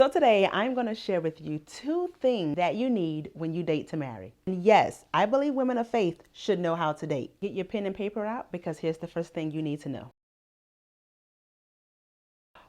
So today I'm going to share with you 2 things that you need when you date to marry. And yes, I believe women of faith should know how to date. Get your pen and paper out because here's the first thing you need to know.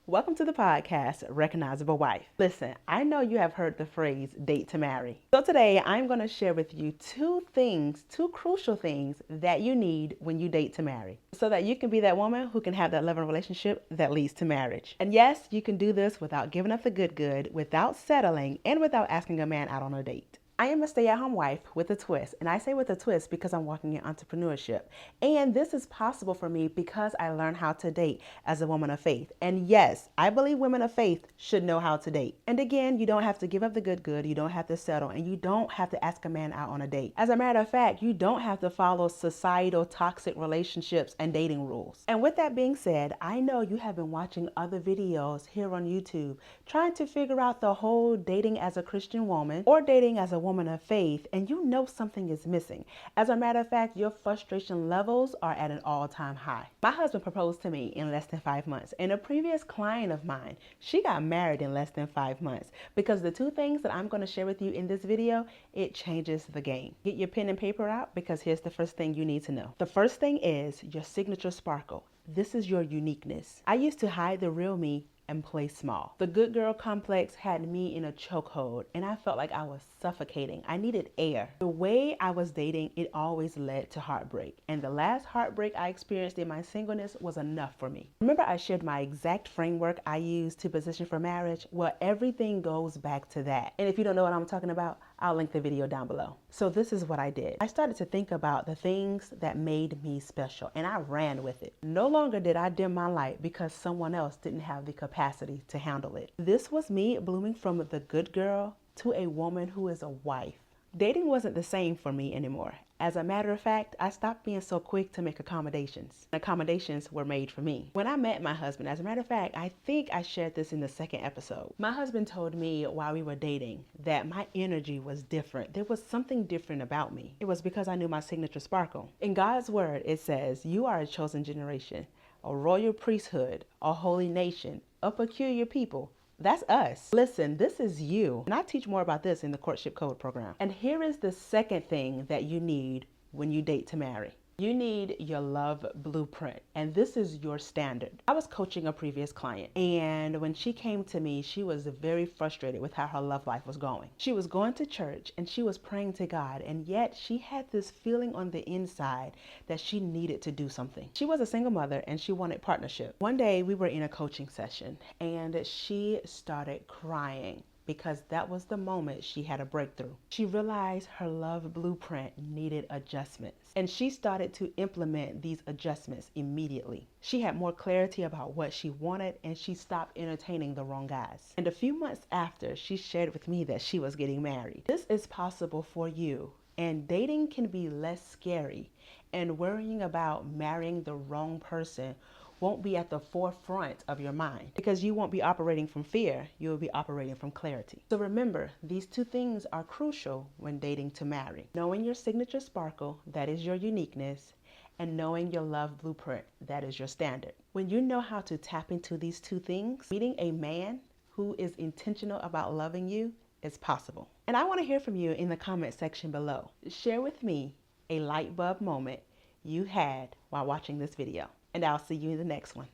Welcome to the podcast, Recognizable Wife. Listen, I know you have heard the phrase date to marry. So today I'm going to share with you 2 things, 2 crucial things that you need when you date to marry so that you can be that woman who can have that loving relationship that leads to marriage. And yes, you can do this without giving up the good, without settling, and without asking a man out on a date. I am a stay-at-home wife with a twist, and I say with a twist because I'm walking in entrepreneurship. And this is possible for me because I learned how to date as a woman of faith. And yes, I believe women of faith should know how to date. And again, you don't have to give up the good, you don't have to settle, and you don't have to ask a man out on a date. As a matter of fact, you don't have to follow societal toxic relationships and dating rules. And with that being said, I know you have been watching other videos here on YouTube trying to figure out the whole dating as a Christian woman or dating as a woman of faith, and you know something is missing. As a matter of fact, your frustration levels are at an all-time high. My husband proposed to me in less than 5 months, and a previous client of mine, she got married in less than 5 months because the 2 things that I'm going to share with you in this video, it changes the game. Get your pen and paper out because here's the first thing you need to know. The first thing is your signature sparkle. This is your uniqueness. I used to hide the real me and play small. The good girl complex had me in a chokehold, and I felt like I was suffocating. I needed air. The way I was dating, it always led to heartbreak. And the last heartbreak I experienced in my singleness was enough for me. Remember I shared my exact framework I used to position for marriage? Well, everything goes back to that. And if you don't know what I'm talking about, I'll link the video down below. So this is what I did. I started to think about the things that made me special, and I ran with it. No longer did I dim my light because someone else didn't have the capacity to handle it. This was me blooming from the good girl to a woman who is a wife. Dating wasn't the same for me anymore. As a matter of fact, I stopped being so quick to make accommodations. Accommodations were made for me. When I met my husband, as a matter of fact, I think I shared this in the second episode. My husband told me while we were dating that my energy was different. There was something different about me. It was because I knew my signature sparkle. In God's word, it says, "You are a chosen generation, a royal priesthood, a holy nation, a peculiar people." That's us. Listen, this is you. And I teach more about this in the Courtship Code program. And here is the second thing that you need when you date to marry. You need your love blueprint, and this is your standard. I was coaching a previous client, and when she came to me, she was very frustrated with how her love life was going. She was going to church and she was praying to God, and yet she had this feeling on the inside that she needed to do something. She was a single mother and she wanted partnership. One day we were in a coaching session and she started crying, because that was the moment she had a breakthrough. She realized her love blueprint needed adjustments, and she started to implement these adjustments immediately. She had more clarity about what she wanted, and she stopped entertaining the wrong guys. And a few months after, she shared with me that she was getting married. This is possible for you, and dating can be less scary, and worrying about marrying the wrong person won't be at the forefront of your mind because you won't be operating from fear, you will be operating from clarity. So remember, these 2 things are crucial when dating to marry. Knowing your signature sparkle, that is your uniqueness, and knowing your love blueprint, that is your standard. When you know how to tap into these 2 things, meeting a man who is intentional about loving you is possible. And I want to hear from you in the comment section below. Share with me a light bulb moment you had while watching this video. And I'll see you in the next one.